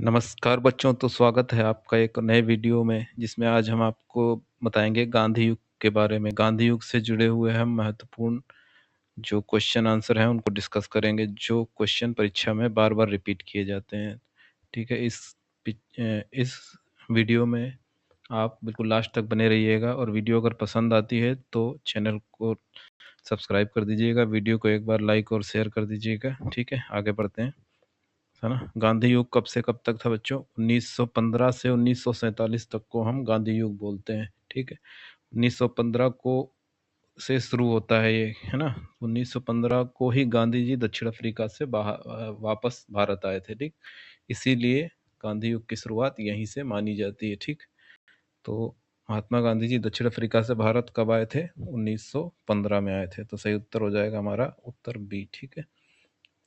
नमस्कार बच्चों, तो स्वागत है आपका एक नए वीडियो में जिसमें आज हम आपको बताएंगे गांधी युग के बारे में। गांधी युग से जुड़े हुए हम महत्वपूर्ण जो क्वेश्चन आंसर हैं उनको डिस्कस करेंगे, जो क्वेश्चन परीक्षा में बार बार रिपीट किए जाते हैं। ठीक है, इस वीडियो में आप बिल्कुल लास्ट तक बने रहिएगा और वीडियो अगर पसंद आती है तो चैनल को सब्सक्राइब कर दीजिएगा, वीडियो को एक बार लाइक और शेयर कर दीजिएगा। ठीक है, आगे बढ़ते हैं। है ना। गांधी युग कब से कब तक था बच्चों? 1915 से 1947 तक को हम गांधी युग बोलते हैं। ठीक है, 1915 को से शुरू होता है ये, है ना। 1915 को ही गांधी जी दक्षिण अफ्रीका से वापस भारत आए थे। ठीक, इसीलिए गांधी युग की शुरुआत यहीं से मानी जाती है। ठीक, तो महात्मा गांधी जी दक्षिण अफ्रीका से भारत कब आए थे? 1915 में आए थे। तो सही उत्तर हो जाएगा हमारा उत्तर बी। ठीक है,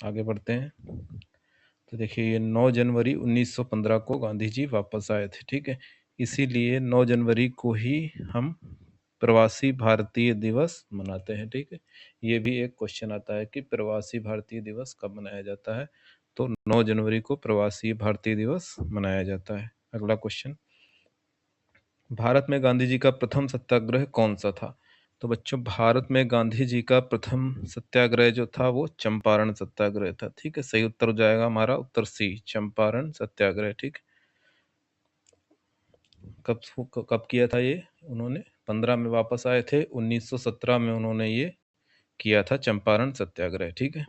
आगे बढ़ते हैं। तो देखिए, ये 9 जनवरी 1915 को गांधी जी वापस आए थे। ठीक है, इसीलिए 9 जनवरी को ही हम प्रवासी भारतीय दिवस मनाते हैं। ठीक है, ये भी एक क्वेश्चन आता है कि प्रवासी भारतीय दिवस कब मनाया जाता है। तो 9 जनवरी को प्रवासी भारतीय दिवस मनाया जाता है। अगला क्वेश्चन, भारत में गांधी जी का प्रथम सत्याग्रह कौन सा था? तो बच्चों, भारत में गांधी जी का प्रथम सत्याग्रह जो था वो चंपारण सत्याग्रह था। ठीक है, सही उत्तर हो जाएगा हमारा उत्तर सी, चंपारण सत्याग्रह। ठीक, कब कब किया था ये उन्होंने? 15 में वापस आए थे, 1917 में उन्होंने ये किया था चंपारण सत्याग्रह। ठीक है,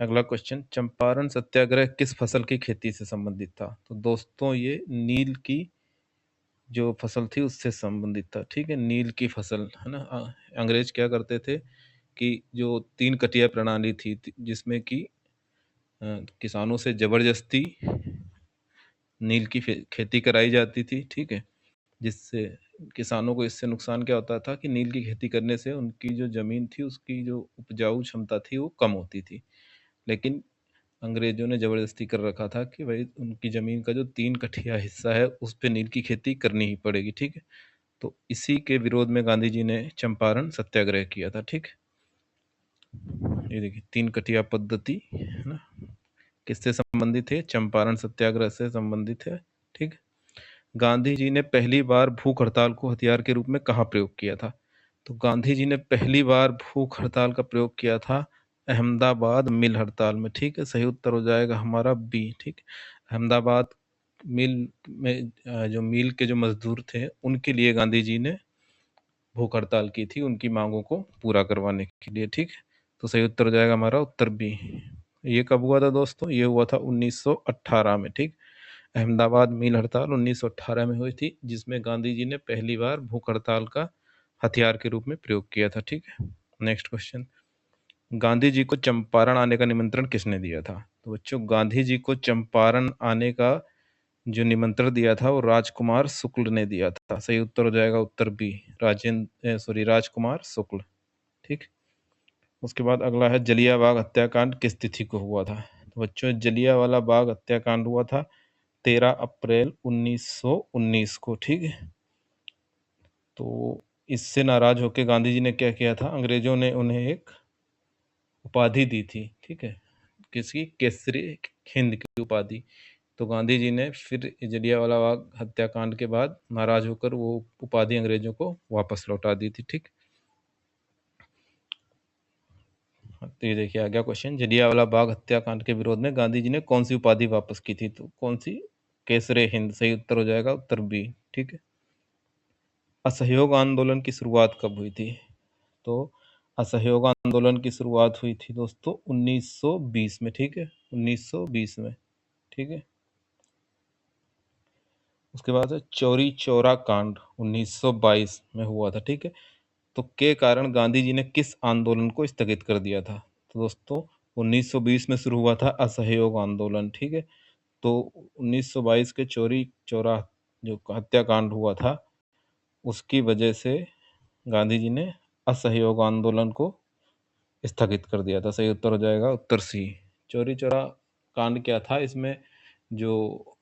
अगला क्वेश्चन, चंपारण सत्याग्रह किस फसल की खेती से संबंधित था? तो दोस्तों, ये नील की जो फसल थी उससे संबंधित था। ठीक है, नील की फसल, है ना। अंग्रेज क्या करते थे कि जो 3 कटिया प्रणाली थी जिसमें कि किसानों से जबरदस्ती नील की खेती कराई जाती थी। ठीक है, जिससे किसानों को इससे नुकसान क्या होता था कि नील की खेती करने से उनकी जो जमीन थी उसकी जो उपजाऊ क्षमता थी वो कम होती थी। लेकिन अंग्रेजों ने जबरदस्ती कर रखा था कि भाई उनकी जमीन का जो 3 कठिया हिस्सा है उस पे नील की खेती करनी ही पड़ेगी। ठीक है, तो इसी के विरोध में गांधी जी ने चंपारण सत्याग्रह किया था। ठीक, ये देखिए 3 कटिया पद्धति, है ना, किससे संबंधित है? चंपारण सत्याग्रह से संबंधित है। ठीक, गांधी जी ने पहली बार भूख हड़ताल को हथियार के रूप में कहाँ प्रयोग किया था? तो गांधी जी ने पहली बार भूख हड़ताल का प्रयोग किया था अहमदाबाद मिल हड़ताल में। ठीक है, सही उत्तर हो जाएगा हमारा बी। ठीक, अहमदाबाद मिल में जो मिल के जो मजदूर थे उनके लिए गांधी जी ने भूख हड़ताल की थी, उनकी मांगों को पूरा करवाने के लिए। ठीक, तो सही उत्तर हो जाएगा हमारा उत्तर बी। ये कब हुआ था दोस्तों? ये हुआ था 1918 में। ठीक, अहमदाबाद मिल हड़ताल 1918 में हुई थी, जिसमें गांधी जी ने पहली बार भूख हड़ताल का हथियार के रूप में प्रयोग किया था। ठीक है, नेक्स्ट क्वेश्चन, गांधी जी को चंपारण आने का निमंत्रण किसने दिया था? तो बच्चों, गांधी जी को चंपारण आने का जो निमंत्रण दिया था वो राजकुमार शुक्ल ने दिया था। सही उत्तर हो जाएगा उत्तर बी, राजकुमार शुक्ल। ठीक, उसके बाद अगला है, जलियांवाला हत्याकांड किस तिथि को हुआ था? तो बच्चों, जलियांवाला बाग हत्याकांड हुआ था 13 अप्रैल 1919 को। ठीक है, तो इससे नाराज होकर गांधी जी ने क्या किया था? अंग्रेजों ने उन्हें एक उपाधि दी थी। ठीक है, किसकी? केसरी हिंद की उपाधि। तो गांधी जी ने फिर जलियांवाला बाग हत्याकांड के बाद नाराज होकर वो उपाधि अंग्रेजों को वापस लौटा दी थी। ठीक, तो ये देखिए आ गया क्वेश्चन, जलियांवाला बाग हत्याकांड के विरोध में गांधी जी ने कौन सी उपाधि वापस की थी? तो कौन सी? केसरे हिंद। सही उत्तर हो जाएगा उत्तर बी। ठीक है, असहयोग आंदोलन की शुरुआत कब हुई थी? तो असहयोग आंदोलन की शुरुआत हुई थी दोस्तों 1920 में। ठीक है, 1920 में। ठीक है, उसके बाद है चौरी चौरा कांड 1922 में हुआ था। ठीक है, तो के कारण गांधी जी ने किस आंदोलन को स्थगित कर दिया था? तो दोस्तों, 1920 में शुरू हुआ था असहयोग आंदोलन। ठीक है, तो 1922 के चौरी चौरा जो हत्याकांड हुआ था उसकी वजह से गांधी जी ने असहयोग आंदोलन को स्थगित कर दिया था। सही उत्तर हो जाएगा उत्तर सी, चौरी चौरा कांड क्या था? इसमें जो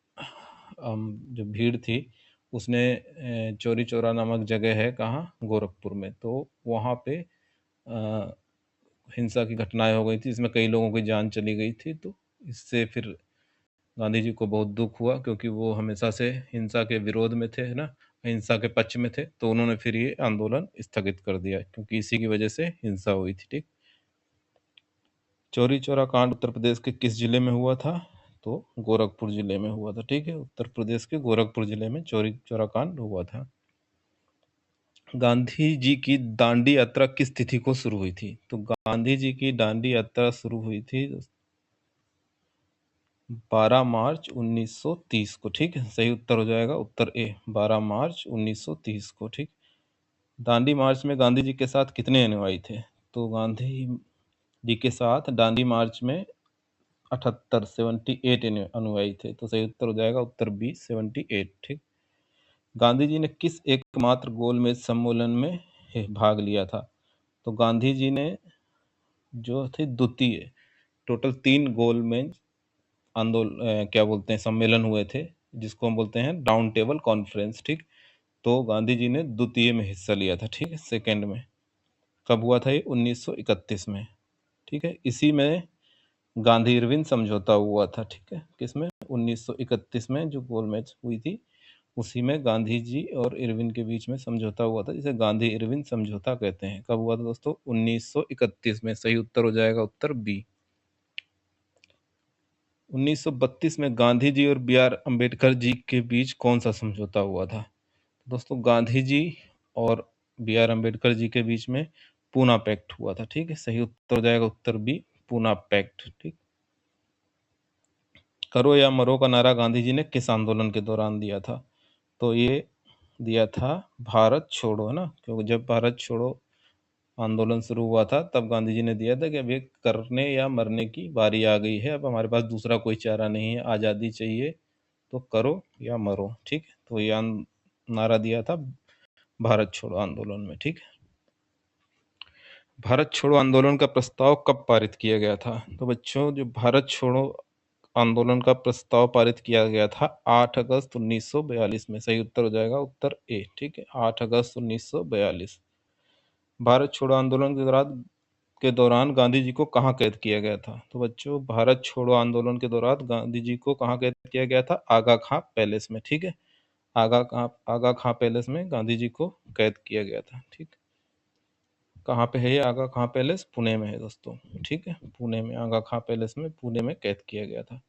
जो भीड़ थी उसने चौरी चौरा नामक जगह है कहाँ? गोरखपुर में। तो वहाँ पे हिंसा की घटनाएं हो गई थी, इसमें कई लोगों की जान चली गई थी। तो इससे फिर गांधी जी को बहुत दुख हुआ क्योंकि वो हमेशा से हिंसा के विरोध में थे, है ना, हिंसा के पक्ष में थे, तो उन्होंने फिर ये आंदोलन स्थगित कर दिया क्योंकि इसी की वजह से हिंसा हुई थी। ठीक, चौरी चौरा कांड उत्तर प्रदेश के किस जिले में हुआ था? तो गोरखपुर जिले में हुआ था। ठीक है, उत्तर प्रदेश के गोरखपुर जिले में चौरी चौरा कांड हुआ था। गांधी जी की दांडी यात्रा किस तिथि को शुरू हुई थी? तो गांधी जी की दांडी यात्रा शुरू हुई थी 12 मार्च 1930 को। ठीक है, सही उत्तर हो जाएगा उत्तर ए, 12 मार्च 1930 को। ठीक, दांडी मार्च में गांधी जी के साथ कितने अनुयायी थे? तो गांधी जी के साथ दांडी मार्च में 78 अनुयायी थे, तो सही उत्तर हो जाएगा उत्तर बी, 78। ठीक, गांधी जी ने किस एकमात्र गोलमेज सम्मेलन में भाग लिया था? तो गांधी जी ने जो थे द्वितीय, टोटल 3 गोलमेज क्या बोलते हैं, सम्मेलन हुए थे, जिसको हम बोलते हैं राउंड टेबल कॉन्फ्रेंस। ठीक, तो गांधी जी ने द्वितीय में हिस्सा लिया था। ठीक है, सेकंड में कब हुआ था ये? 1931 में। ठीक है, इसी में गांधी इरविन समझौता हुआ था। ठीक है, किसमें? 1931 में जो गोल मैच हुई थी, उसी में गांधी जी और इरविन के बीच में समझौता हुआ था, जिसे गांधी इरविन समझौता कहते हैं। कब हुआ था दोस्तों? 1931 में। सही उत्तर हो जाएगा उत्तर बी। 1932 में गांधी जी और बी आर अम्बेडकर जी के बीच कौन सा समझौता हुआ था? दोस्तों, गांधी जी और बी आर अम्बेडकर जी के बीच में पूना पैक्ट हुआ था। ठीक है, सही उत्तर हो जाएगा उत्तर बी, पूना पैक्ट। ठीक, करो या मरो का नारा गांधी जी ने किस आंदोलन के दौरान दिया था? तो ये दिया था भारत छोड़ो, है ना, क्योंकि जब भारत छोड़ो आंदोलन शुरू हुआ था तब गांधी जी ने दिया था कि अब ये करने या मरने की बारी आ गई है, अब हमारे पास दूसरा कोई चारा नहीं है, आज़ादी चाहिए, तो करो या मरो। ठीक है, तो ये नारा दिया था भारत छोड़ो आंदोलन में। ठीक है, भारत छोड़ो आंदोलन का प्रस्ताव कब पारित किया गया था? तो बच्चों, जो भारत छोड़ो आंदोलन का प्रस्ताव पारित किया गया था 8 अगस्त 1942 में। सही उत्तर हो जाएगा उत्तर ए। ठीक है, 8 अगस्त 1942। भारत छोड़ो आंदोलन के दौरान गांधी जी को कहाँ कैद किया गया था? तो बच्चों, भारत छोड़ो आंदोलन के दौरान गांधी जी को कहाँ कैद किया गया था? आगा खां पैलेस में। ठीक है, आगा खां पैलेस में गांधी जी को कैद किया गया था। ठीक, कहाँ पे है ये आगा खां पैलेस? पुणे में है दोस्तों। ठीक है, पुणे में आगा खां पैलेस में पुणे में कैद किया गया था।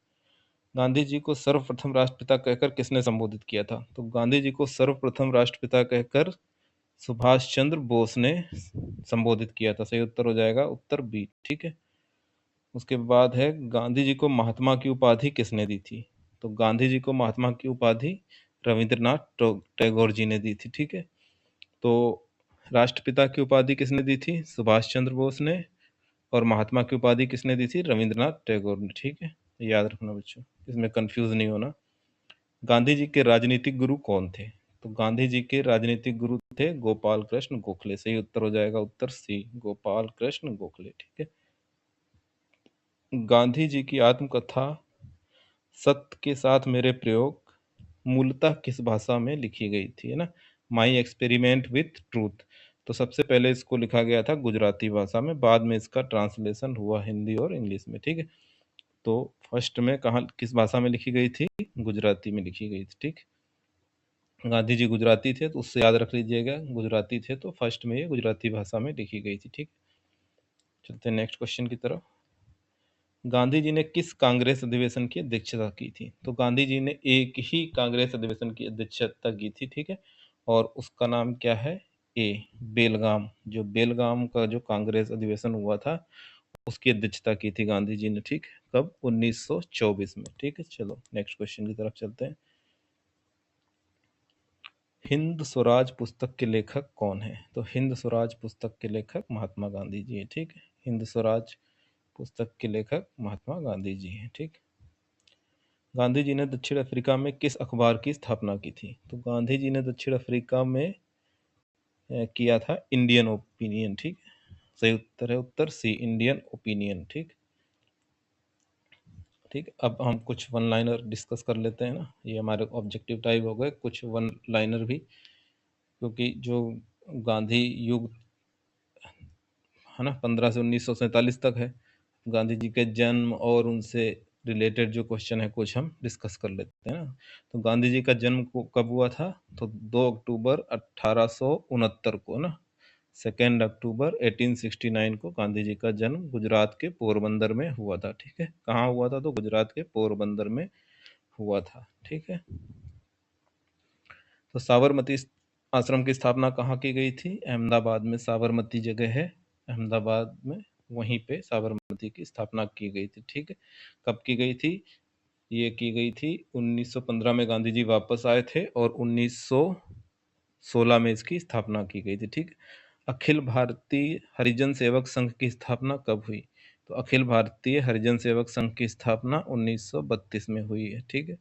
गांधी जी को सर्वप्रथम राष्ट्रपिता कहकर किसने संबोधित किया था? तो गांधी जी को सर्वप्रथम राष्ट्रपिता कहकर सुभाष चंद्र बोस ने संबोधित किया था। सही उत्तर हो जाएगा उत्तर बी। ठीक है, उसके बाद है गांधी जी को महात्मा की उपाधि किसने दी थी? तो गांधी जी को महात्मा की उपाधि रविंद्रनाथ टैगोर जी ने दी थी। ठीक है, तो राष्ट्रपिता की उपाधि किसने दी थी? सुभाष चंद्र बोस ने। और महात्मा की उपाधि किसने दी थी? रविंद्रनाथ टैगोर ने। ठीक है, याद रखना बच्चों, इसमें कंफ्यूज नहीं होना। गांधी जी के राजनीतिक गुरु कौन थे? तो गांधी जी के राजनीतिक गुरु थे गोपाल कृष्ण गोखले। सही उत्तर हो जाएगा उत्तर सी, गोपाल कृष्ण गोखले। ठीक है, गांधी जी की आत्मकथा सत्य के साथ मेरे प्रयोग मूलतः किस भाषा में लिखी गई थी, है ना? My experiment with truth. तो सबसे पहले इसको लिखा गया था गुजराती भाषा में, बाद में इसका ट्रांसलेशन हुआ हिंदी और इंग्लिश में। ठीक है, तो फर्स्ट में कहाँ किस भाषा में लिखी गई थी? गुजराती में लिखी गई थी। ठीक, गांधी जी गुजराती थे तो उससे याद रख लीजिएगा, गुजराती थे तो फर्स्ट में ये गुजराती भाषा में लिखी गई थी। ठीक, चलते हैं नेक्स्ट क्वेश्चन की तरफ। गांधी जी ने किस कांग्रेस अधिवेशन की अध्यक्षता की थी? तो गांधी जी ने एक ही कांग्रेस अधिवेशन की अध्यक्षता की थी। ठीक है, और उसका नाम क्या है? ए, बेलगाम। जो बेलगाम का जो कांग्रेस अधिवेशन हुआ था उसकी अध्यक्षता की थी गांधी जी ने। ठीक, कब? 1924 में। ठीक है, चलो नेक्स्ट क्वेश्चन की तरफ चलते हैं। हिंद स्वराज पुस्तक के लेखक कौन है? तो हिंद स्वराज पुस्तक के लेखक महात्मा गांधी जी हैं। ठीक है, हिंद स्वराज पुस्तक के लेखक महात्मा गांधी जी हैं। ठीक, गांधी जी ने दक्षिण अफ्रीका में किस अखबार की स्थापना की थी? तो गांधी जी ने दक्षिण अफ्रीका में किया था इंडियन ओपिनियन। ठीक, सही उत्तर है उत्तर सी, इंडियन ओपिनियन। ठीक, ठीक, अब हम कुछ वन लाइनर डिस्कस कर लेते हैं ना, ये हमारे ऑब्जेक्टिव टाइप हो गए कुछ वन लाइनर भी, क्योंकि जो गांधी युग है ना 15 से 1947 तक है, गांधी जी के जन्म और उनसे रिलेटेड जो क्वेश्चन है कुछ हम डिस्कस कर लेते हैं ना। तो गांधी जी का जन्म कब हुआ था? तो 2 अक्टूबर 1869 को ना, 2 अक्टूबर 1869 को गांधी जी का जन्म गुजरात के पोरबंदर में हुआ था। ठीक है, कहाँ हुआ था? तो गुजरात के पोरबंदर में हुआ था। ठीक है, तो साबरमती आश्रम की स्थापना कहाँ की गई थी? अहमदाबाद में साबरमती जगह है, अहमदाबाद में, वहीं पे साबरमती की स्थापना की गई थी। ठीक है, कब की गई थी? ये की गई थी 1915 में गांधी जी वापस आए थे और 1916 में इसकी स्थापना की गई थी। ठीक है, अखिल भारतीय हरिजन सेवक संघ की स्थापना कब हुई? तो अखिल भारतीय हरिजन सेवक संघ की स्थापना 1932 में हुई है। ठीक है,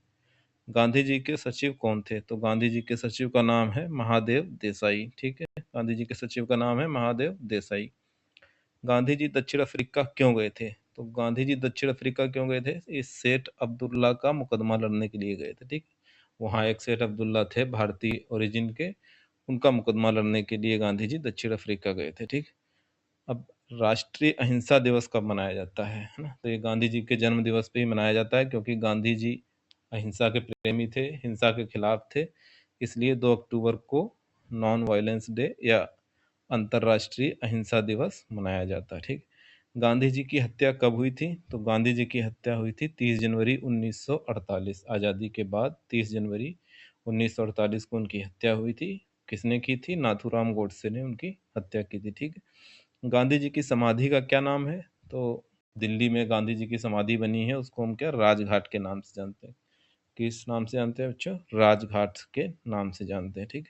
गांधी जी के सचिव कौन थे? तो गांधी जी के सचिव का नाम है महादेव देसाई। ठीक है, गांधी जी के सचिव का नाम है महादेव देसाई। गांधी जी दक्षिण अफ्रीका क्यों गए थे? तो गांधी जी दक्षिण अफ्रीका क्यों गए थे? इस सेठ अब्दुल्ला का मुकदमा लड़ने के लिए गए थे। ठीक, वहाँ एक सेठ अब्दुल्ला थे भारतीय ओरिजिन के, उनका मुकदमा लड़ने के लिए गांधी जी दक्षिण अफ्रीका गए थे। ठीक, अब राष्ट्रीय अहिंसा दिवस कब मनाया जाता है ना? तो ये गांधी जी के जन्म दिवस पे ही मनाया जाता है, क्योंकि गांधी जी अहिंसा के प्रेमी थे, हिंसा के खिलाफ थे, इसलिए 2 अक्टूबर को नॉन वायलेंस डे या अंतर्राष्ट्रीय अहिंसा दिवस मनाया जाता है। ठीक, गांधी जी की हत्या कब हुई थी? तो गांधी जी की हत्या हुई थी 30 जनवरी 1948, आज़ादी के बाद 30 जनवरी 1948 को उनकी हत्या हुई थी। किसने की थी? नाथूराम गोडसे ने उनकी हत्या की थी। ठीक, गांधी जी की समाधि का क्या नाम है? तो दिल्ली में गांधी जी की समाधि बनी है, उसको हम क्या राजघाट के नाम से जानते हैं। किस नाम से जानते हैं बच्चों? राजघाट के नाम से जानते हैं। ठीक,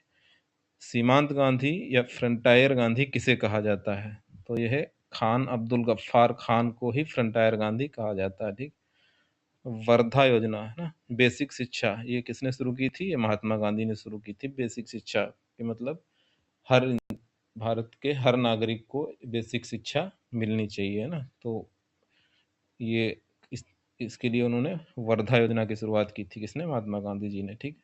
सीमांत गांधी या फ्रंटायर गांधी किसे कहा जाता है? तो यह है खान अब्दुल गफ्फार खान को ही फ्रंटायर गांधी कहा जाता है। ठीक, वर्धा योजना है ना, बेसिक शिक्षा, ये किसने शुरू की थी? ये महात्मा गांधी ने शुरू की थी। बेसिक शिक्षा के मतलब हर भारत के हर नागरिक को बेसिक शिक्षा मिलनी चाहिए ना, तो ये इस इसके लिए उन्होंने वर्धा योजना की शुरुआत की थी। किसने? महात्मा गांधी जी ने। ठीक,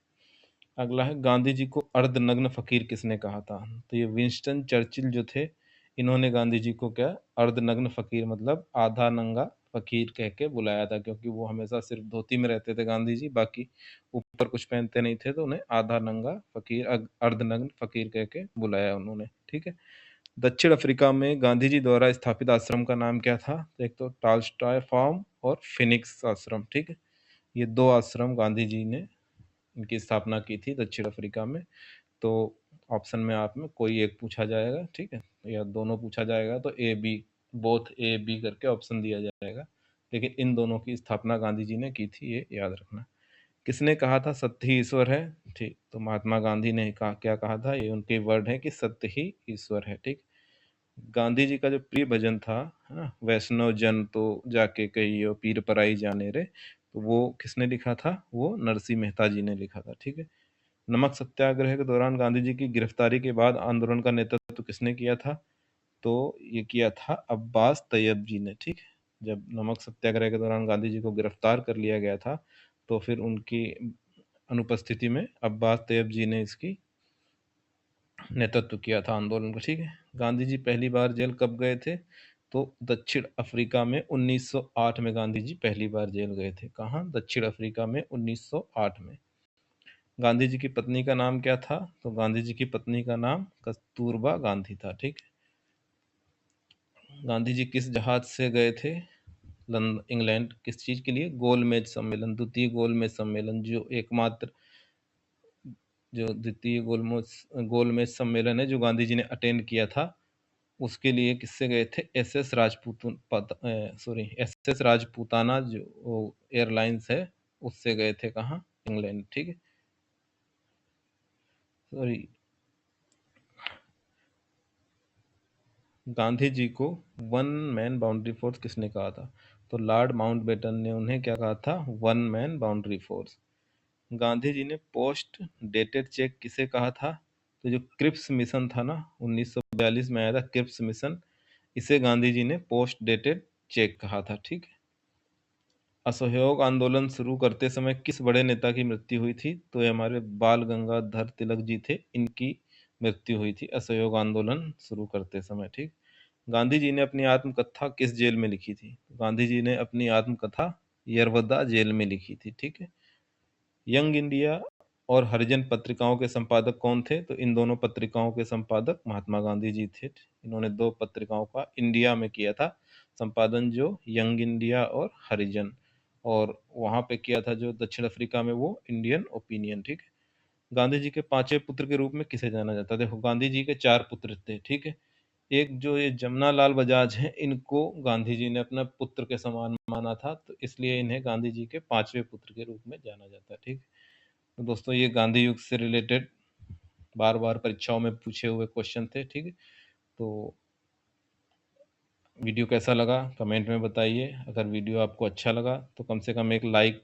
अगला है गांधी जी को अर्धनग्न फकीर किसने कहा था? तो ये विंस्टन चर्चिल जो थे, इन्होंने गांधी जी को क्या अर्धनग्न फकीर मतलब आधा नंगा फकीर कह के बुलाया था, क्योंकि वो हमेशा सिर्फ धोती में रहते थे गांधी जी, बाकी ऊपर कुछ पहनते नहीं थे, तो उन्हें आधा नंगा फकीर अर्धनग्न फकीर कह के बुलाया उन्होंने। ठीक है, दक्षिण अफ्रीका में गांधी जी द्वारा स्थापित आश्रम का नाम क्या था? तो एक तो टाल्स्टॉय फार्म और फिनिक्स आश्रम। ठीक है, ये दो आश्रम गांधी जी ने इनकी स्थापना की थी दक्षिण अफ्रीका में। तो ऑप्शन में आप में कोई एक पूछा जाएगा, ठीक है, या दोनों पूछा जाएगा, तो A B, both A B करके ऑप्शन दिया जाएगा, लेकिन इन दोनों की स्थापना गांधी जी ने की थी, ये याद रखना। किसने कहा था सत्य ही ईश्वर है? ठीक, तो महात्मा गांधी ने कहा, क्या कहा था? ये उनके वर्ड है कि सत्य ही ईश्वर है। ठीक, गांधी जी का जो प्रिय भजन था, है ना, वैष्णव जन तो जाके कहियो पीर पराई जाने रे, तो वो किसने लिखा था? वो नरसिंह मेहता जी ने लिखा था। ठीक है, नमक सत्याग्रह के दौरान गांधी जी की गिरफ्तारी के बाद आंदोलन का नेतृत्व किसने किया था? तो ये किया था अब्बास तैयब जी ने। ठीक है, जब नमक सत्याग्रह के दौरान गांधी जी को गिरफ्तार कर लिया गया था, तो फिर उनकी अनुपस्थिति में अब्बास तैयब जी ने इसकी नेतृत्व किया था आंदोलन का। ठीक है, गांधी जी पहली बार जेल कब गए थे? तो दक्षिण अफ्रीका में 1908 में गांधी जी पहली बार जेल गए थे। कहाँ? दक्षिण अफ्रीका में 1908 में। गांधी जी की पत्नी का नाम क्या था? तो गांधी जी की पत्नी का नाम कस्तूरबा गांधी था। ठीक है, गांधी जी किस जहाज से गए थे इंग्लैंड? किस चीज के लिए? गोलमेज सम्मेलन, द्वितीय गोलमेज सम्मेलन, जो द्वितीय गोलमेज सम्मेलन है जो गांधी जी ने अटेंड किया था, उसके लिए किससे गए थे? एस एस राजपूताना जो एयरलाइंस है, उससे गए थे। कहाँ? इंग्लैंड। ठीक है, सॉरी, गांधी जी को वन मैन बाउंड्री फोर्स किसने कहा था? तो लॉर्ड माउंटबेटन ने उन्हें क्या कहा था? One man boundary force. Gandhi ji ने पोस्ट डेटेड चेक किसे कहा था? तो जो क्रिप्स मिशन था ना, 1942 में आया था क्रिप्स मिशन, इसे गांधी जी ने पोस्ट डेटेड चेक कहा था। ठीक है, असहयोग आंदोलन शुरू करते समय किस बड़े नेता की मृत्यु हुई थी? तो ये हमारे बाल गंगाधर तिलक जी थे, इनकी मृत्यु हुई थी असहयोग आंदोलन शुरू करते समय। ठीक, गांधी जी ने अपनी आत्मकथा किस जेल में लिखी थी? गांधी जी ने अपनी आत्मकथा यरवदा जेल में लिखी थी, ठीक है। यंग इंडिया और हरिजन पत्रिकाओं के संपादक कौन थे? तो इन दोनों पत्रिकाओं के संपादक महात्मा गांधी जी थे। इन्होंने दो पत्रिकाओं का इंडिया में किया था संपादन, जो यंग इंडिया और हरिजन, और वहां पे किया था जो दक्षिण अफ्रीका में, वो इंडियन ओपिनियन, ठीक है। गांधी जी के पांचवें पुत्र के रूप में किसे जाना जाता है? देखो, गांधी जी के चार पुत्र थे, ठीक है। एक जो ये जमुना लाल बजाज हैं, इनको गांधी जी ने अपना पुत्र के समान माना था, तो इसलिए इन्हें गांधी जी के पांचवें पुत्र के रूप में जाना जाता है, ठीक है। तो दोस्तों, ये गांधी युग से रिलेटेड बार बार परीक्षाओं में पूछे हुए क्वेश्चन थे, ठीक है। तो वीडियो कैसा लगा कमेंट में बताइए। अगर वीडियो आपको अच्छा लगा तो कम से कम एक लाइक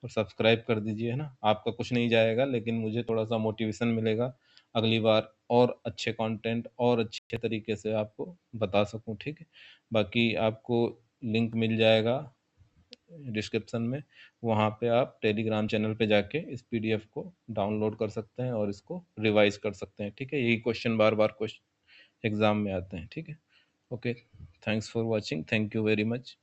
और सब्सक्राइब कर दीजिए, है ना। आपका कुछ नहीं जाएगा, लेकिन मुझे थोड़ा सा मोटिवेशन मिलेगा अगली बार और अच्छे कंटेंट और अच्छे तरीके से आपको बता सकूं, ठीक है। बाकी आपको लिंक मिल जाएगा डिस्क्रिप्शन में, वहाँ पे आप टेलीग्राम चैनल पे जाके इस पीडीएफ को डाउनलोड कर सकते हैं और इसको रिवाइज कर सकते हैं, ठीक है। यही क्वेश्चन बार बार क्वेश्चन एग्जाम में आते हैं, ठीक है। Okay, thanks for watching, thank you very much.